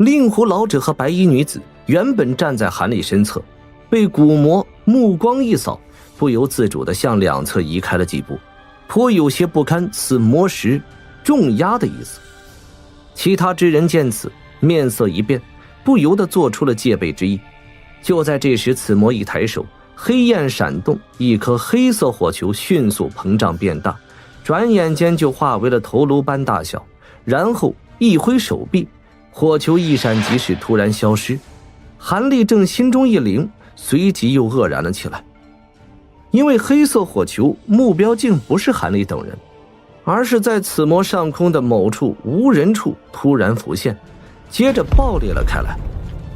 令狐老者和白衣女子原本站在韩立身侧，被蛊魔目光一扫，不由自主地向两侧移开了几步，颇有些不堪此魔石重压的意思。其他之人见此，面色一变，不由得做出了戒备之意。就在这时，此魔一抬手，黑焰闪动，一颗黑色火球迅速膨胀变大，转眼间就化为了头颅般大小，然后一挥手臂，火球一闪即逝，突然消失。韩立正心中一凛，随即又愕然了起来，因为黑色火球目标竟不是韩立等人，而是在此魔上空的某处无人处突然浮现，接着爆裂了开来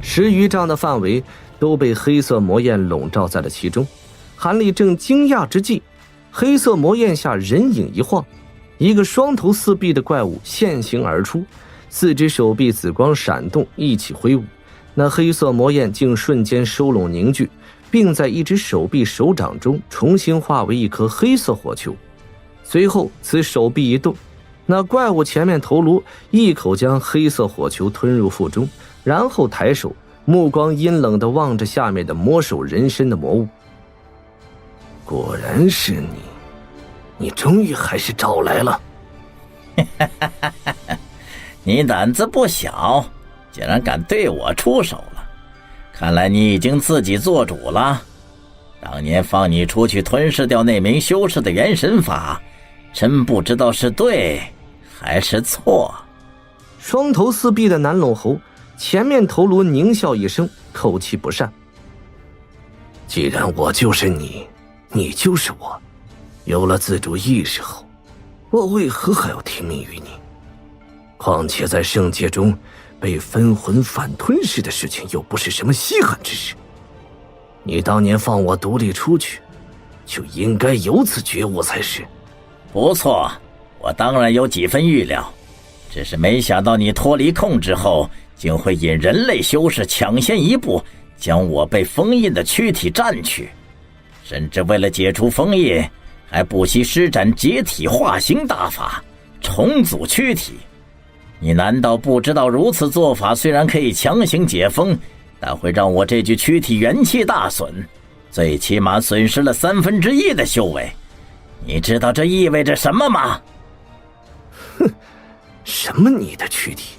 ，10余丈的范围都被黑色魔焰笼罩在了其中。韩立正惊讶之际，黑色魔焰下人影一晃，一个双头四臂的怪物现形而出，4只手臂紫光闪动，一起挥舞，那黑色魔焰竟瞬间收拢凝聚，并在一只手臂手掌中重新化为一颗黑色火球。随后此手臂一动，那怪物前面头颅一口将黑色火球吞入腹中，然后抬手，目光阴冷地望着下面的魔首人身的魔物。果然是你，你终于还是找来了。你胆子不小，竟然敢对我出手了，看来你已经自己做主了。当年放你出去吞噬掉那名修士的元神法，真不知道是对还是错。双头四臂的南陇侯前面头颅狞笑一声，口气不善。既然我就是你，你就是我，有了自主意识后，我为何还要听命于你？况且在圣界中被分魂反吞噬的事情又不是什么稀罕之事。你当年放我独立出去，就应该有此觉悟才是。不错，我当然有几分预料，只是没想到你脱离控制后，竟会引人类修士抢先一步将我被封印的躯体占去，甚至为了解除封印，还不惜施展解体化形大法，重组躯体。你难道不知道如此做法虽然可以强行解封，但会让我这具躯体元气大损，最起码损失了1/3的修为。你知道这意味着什么吗？哼，什么你的躯体？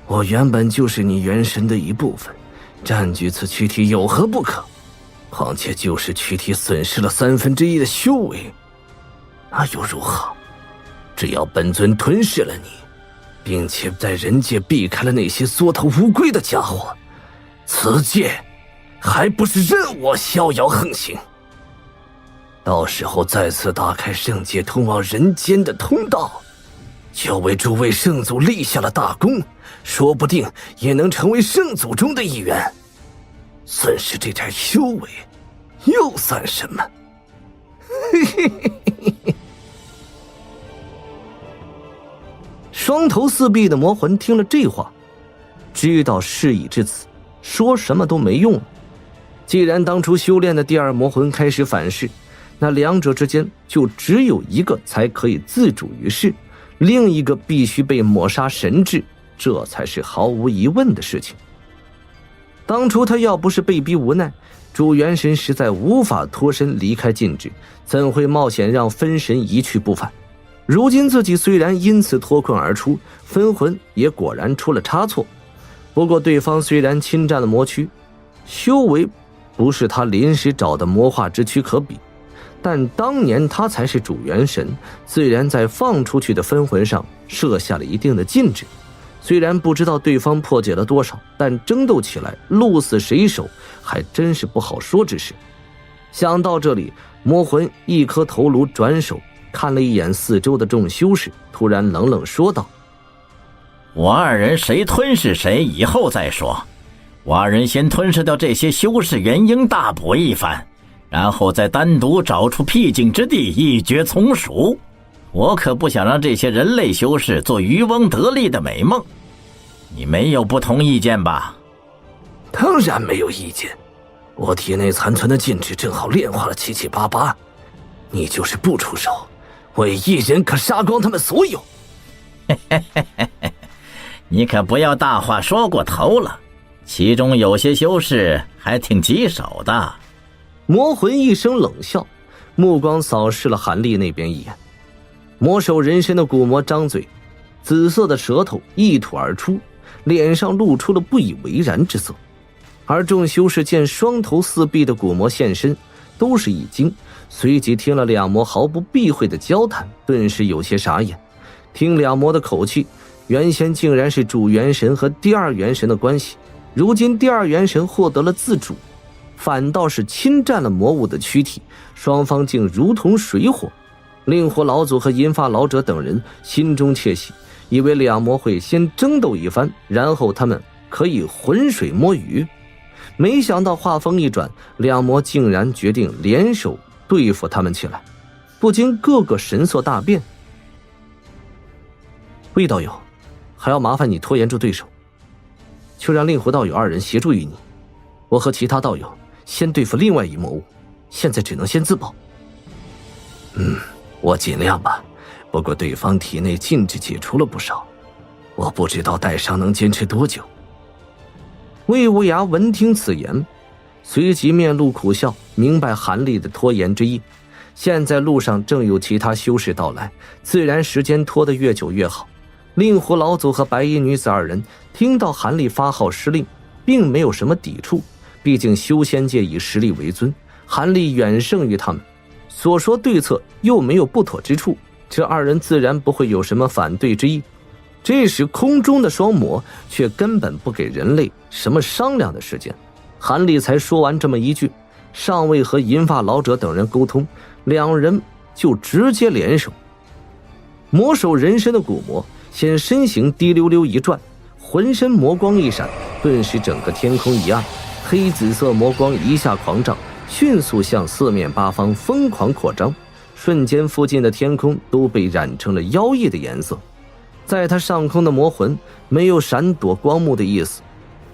我原本就是你元神的一部分，占据此躯体有何不可？况且就是躯体损失了1/3的修为，那又如何？只要本尊吞噬了你，并且在人界避开了那些缩头乌龟的家伙，此界还不是任我逍遥横行？到时候再次打开圣界通往人间的通道，就为诸位圣祖立下了大功，说不定也能成为圣祖中的一员。损失这点修为，又算什么？双头四臂的魔魂听了这话，知道事已至此，说什么都没用了。既然当初修炼的第二魔魂开始反噬，那两者之间就只有一个才可以自主于世，另一个必须被抹杀神智，这才是毫无疑问的事情。当初他要不是被逼无奈，主元神实在无法脱身离开禁制，怎会冒险让分神一去不返？如今自己虽然因此脱困而出，分魂也果然出了差错。不过对方虽然侵占了魔躯，修为不是他临时找的魔化之躯可比，但当年他才是主元神，自然在放出去的分魂上设下了一定的禁制。虽然不知道对方破解了多少，但争斗起来鹿死谁手还真是不好说之事。想到这里，魔魂一颗头颅转手看了一眼四周的众修士，突然冷冷说道：我二人谁吞噬谁以后再说，我二人先吞噬掉这些修士元婴，大补一番，然后再单独找出僻静之地一决从属。我可不想让这些人类修士做渔翁得利的美梦。你没有不同意见吧？当然没有意见，我体内残存的禁制正好炼化了七七八八，你就是不出手，我也一人可杀光他们所有。你可不要大话说过头了，其中有些修士还挺棘手的。魔魂一声冷笑，目光扫视了韩立那边一眼。魔手人身的古魔张嘴，紫色的舌头一吐而出，脸上露出了不以为然之色。而众修士见双头四臂的古魔现身，都是一惊，随即听了两魔毫不避讳的交谈，顿时有些傻眼。听两魔的口气，原先竟然是主元神和第二元神的关系，如今第二元神获得了自主，反倒是侵占了魔物的躯体，双方竟如同水火。令狐老祖和银发老者等人心中窃喜，以为两魔会先争斗一番，然后他们可以浑水摸鱼。没想到话锋一转，两魔竟然决定联手对付他们起来，不禁个个神色大变。魏道友，还要麻烦你拖延住对手，就让令狐道友二人协助于你，我和其他道友先对付另外一魔物，现在只能先自保。我尽量吧，不过对方体内禁制解除了不少，我不知道带伤能坚持多久。魏无涯闻听此言，随即面露苦笑，明白韩立的拖延之意。现在路上正有其他修士到来，自然时间拖得越久越好。令狐老祖和白衣女子二人听到韩立发号施令，并没有什么抵触，毕竟修仙界以实力为尊，韩立远胜于他们，所说对策又没有不妥之处，这二人自然不会有什么反对之意。这时空中的双魔却根本不给人类什么商量的时间，韩立才说完这么一句，尚未和银发老者等人沟通，两人就直接联手。魔手人身的古魔先身形滴溜溜一转，浑身魔光一闪，顿时整个天空一暗，黑紫色魔光一下狂涨，迅速向四面八方疯狂扩张，瞬间附近的天空都被染成了妖异的颜色。在他上空的魔魂没有闪躲光幕的意思，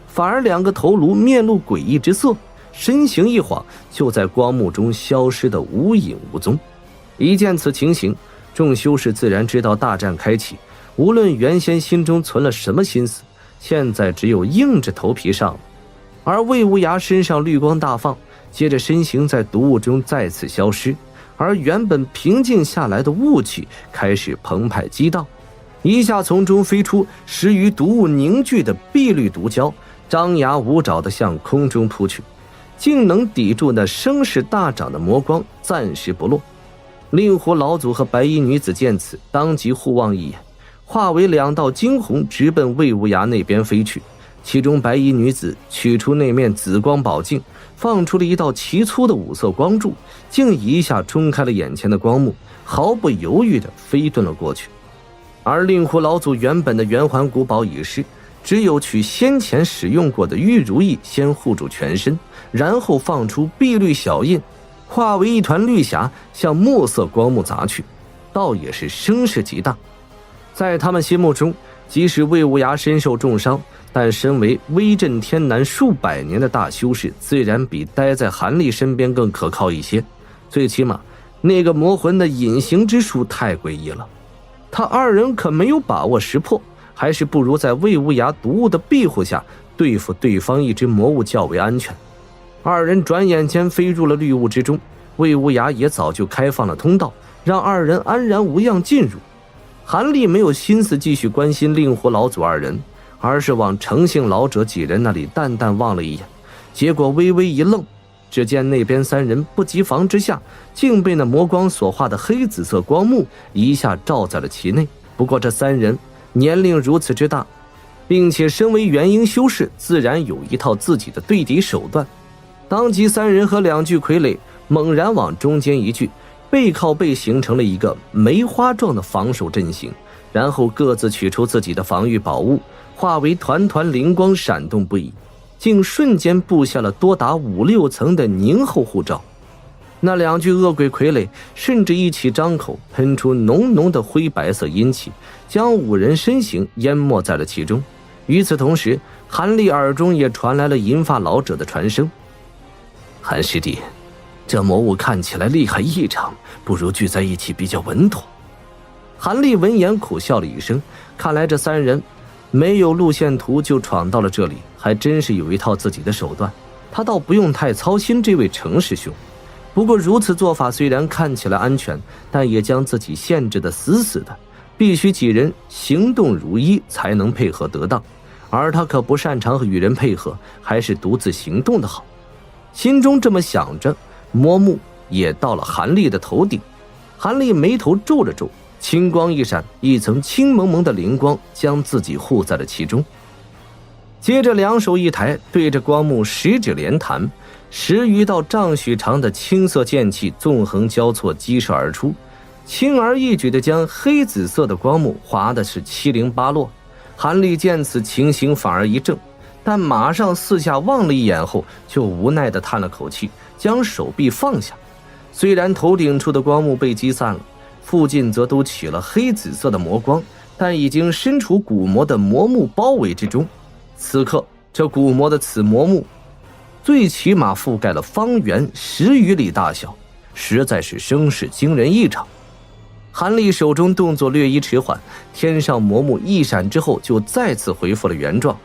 反而两个头颅面露诡异之色，身形一晃就在光幕中消失得无影无踪。一见此情形，众修士自然知道大战开启，无论原先心中存了什么心思，现在只有硬着头皮上。而魏无涯身上绿光大放，接着身形在毒雾中再次消失，而原本平静下来的雾气开始澎湃激荡，一下从中飞出10余毒雾凝聚的碧绿毒蛟，张牙舞爪地向空中扑去，竟能抵住那声势大涨的魔光，暂时不落。令狐老祖和白衣女子见此，当即互望一眼，化为2道惊鸿直奔魏无涯那边飞去。其中白衣女子取出那面紫光宝镜，放出了一道奇粗的5色光柱，竟一下冲开了眼前的光幕，毫不犹豫地飞遁了过去。而令狐老祖原本的圆环古堡已失，只有取先前使用过的玉如意先护住全身，然后放出碧绿小印，化为一团绿霞向墨色光幕砸去，倒也是声势极大。在他们心目中，即使魏无涯身受重伤，但身为威震天南数百年的大修士，自然比待在韩立身边更可靠一些。最起码那个魔魂的隐形之术太诡异了，他二人可没有把握识破，还是不如在魏无涯毒雾的庇护下对付对方一只魔物较为安全。二人转眼间飞入了绿雾之中，魏无涯也早就开放了通道，让二人安然无恙进入。韩立没有心思继续关心令狐老祖二人，而是往诚信老者几人那里淡淡望了一眼，结果微微一愣，只见那边3人不及防之下，竟被那魔光所化的黑紫色光幕一下罩在了其内。不过这3人年龄如此之大，并且身为元婴修士，自然有一套自己的对敌手段。当即3人和2具傀儡猛然往中间一聚，背靠背形成了一个梅花状的防守阵型，然后各自取出自己的防御宝物，化为团团灵光闪动不已，竟瞬间布下了多达5、6层的凝厚护罩。那2具恶鬼傀儡甚至一起张口，喷出浓浓的灰白色阴气，将5人身形淹没在了其中。与此同时，韩立耳中也传来了银发老者的传声：韩师弟，这魔物看起来厉害异常，不如聚在一起比较稳妥。韩立闻言苦笑了一声，看来这3人没有路线图就闯到了这里，还真是有一套自己的手段。他倒不用太操心这位程师兄，不过如此做法虽然看起来安全，但也将自己限制得死死的，必须几人行动如一才能配合得当，而他可不擅长与人配合，还是独自行动的好。心中这么想着，魔木也到了韩立的头顶。韩立眉头皱了皱，青光一闪，一层青蒙蒙的灵光将自己护在了其中。接着两手一抬，对着光幕十指连弹，10余道丈许长的青色剑气纵横交错激射而出，轻而易举地将黑紫色的光幕划的是七零八落。韩立见此情形反而一怔，但马上四下望了一眼后，就无奈地叹了口气，将手臂放下。虽然头顶处的光幕被击散了，附近则都起了黑紫色的魔光，但已经身处古魔的魔幕包围之中。此刻这古魔的此魔幕最起码覆盖了方圆10余里大小，实在是声势惊人异常。韩立手中动作略一迟缓，天上魔幕一闪之后就再次恢复了原状，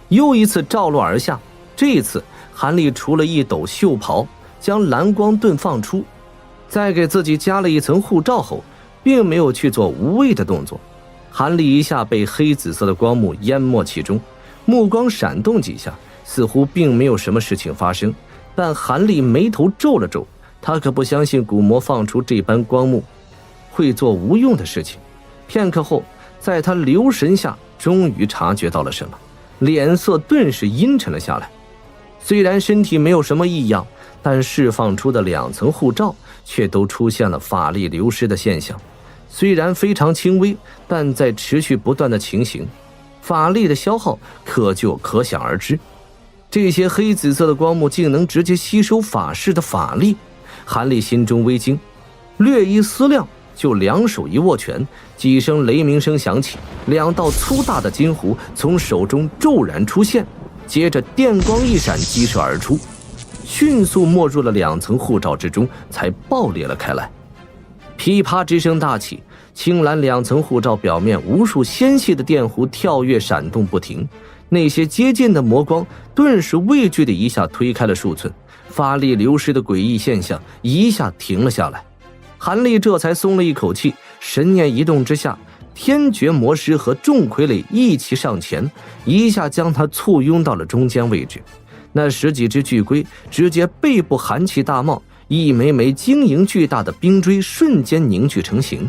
又一次照落而下。这一次韩立除了一抖袖袍，将蓝光遁放出，再给自己加了一层护罩后，并没有去做无谓的动作。韩立一下被黑紫色的光幕淹没其中，目光闪动几下，似乎并没有什么事情发生，但韩立眉头皱了皱，他可不相信古魔放出这般光幕会做无用的事情。片刻后，在他留神下，终于察觉到了什么，脸色顿时阴沉了下来。虽然身体没有什么异样，但释放出的2层护罩却都出现了法力流失的现象。虽然非常轻微，但在持续不断的情形，法力的消耗就可想而知。这些黑紫色的光幕竟能直接吸收法师的法力，韩立心中微惊，略一思量，就2手一握拳，几声雷鸣声响起，2道粗大的金弧从手中骤然出现，接着电光一闪激射而出，迅速没入了2层护罩之中，才爆裂了开来。噼啪之声大起，青蓝2层护罩表面无数纤细的电弧跳跃闪动不停，那些接近的魔光顿时畏惧的一下推开了数寸，法力流失的诡异现象一下停了下来。韩立这才松了一口气，神念一动之下，天绝魔师和众傀儡一齐上前，一下将他簇拥到了中间位置。那10几只巨龟直接背部寒气大冒，一枚枚晶莹巨大的冰锥瞬间凝聚成型。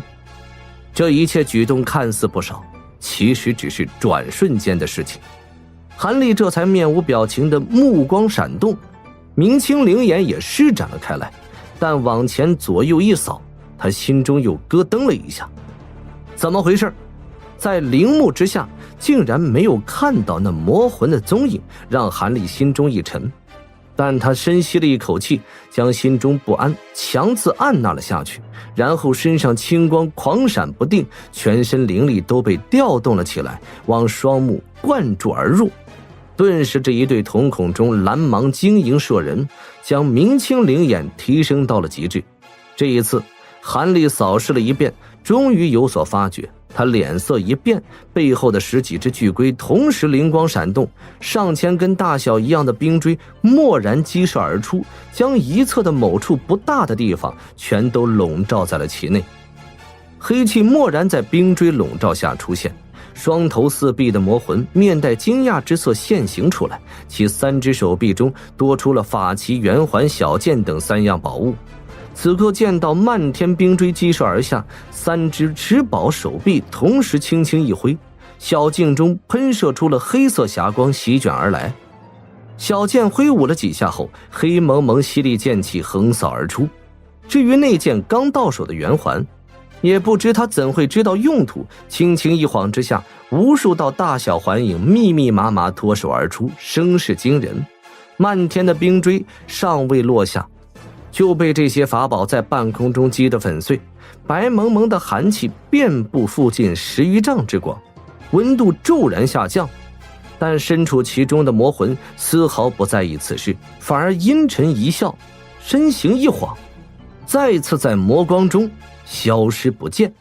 这一切举动看似不少，其实只是转瞬间的事情。韩立这才面无表情的目光闪动，明清灵眼也施展了开来，但往前左右一扫，他心中又咯噔了一下。怎么回事？在灵幕之下竟然没有看到那魔魂的踪影，让韩立心中一沉。但他深吸了一口气，将心中不安强自按捺了下去，然后身上青光狂闪不定，全身灵力都被调动了起来，往双目灌注而入。顿时这一对瞳孔中蓝芒晶莹摄人，将明清灵眼提升到了极致。这一次韩立扫视了一遍，终于有所发觉，他脸色一变，背后的10几只巨龟同时灵光闪动，上千根大小一样的冰锥蓦然激射而出，将一侧的某处不大的地方全都笼罩在了其内。黑气蓦然在冰锥笼罩下出现，双头4臂的魔魂面带惊讶之色现形出来，其3只手臂中多出了法旗、圆环、小剑等3样宝物。此刻见到漫天冰锥激射而下，3只持宝手臂同时轻轻一挥，小径中喷射出了黑色霞光席卷而来。小剑挥舞了几下后，黑蒙蒙犀利剑气横扫而出。至于那件刚到手的圆环，也不知他怎会知道用途，轻轻一晃之下，无数道大小环影密密麻麻脱手而出，声势惊人。漫天的冰锥尚未落下，就被这些法宝在半空中击得粉碎，白蒙蒙的寒气遍布附近10余丈之广，温度骤然下降。但身处其中的魔魂丝毫不在意此事，反而阴沉一笑，身形一晃，再次在魔光中消失不见。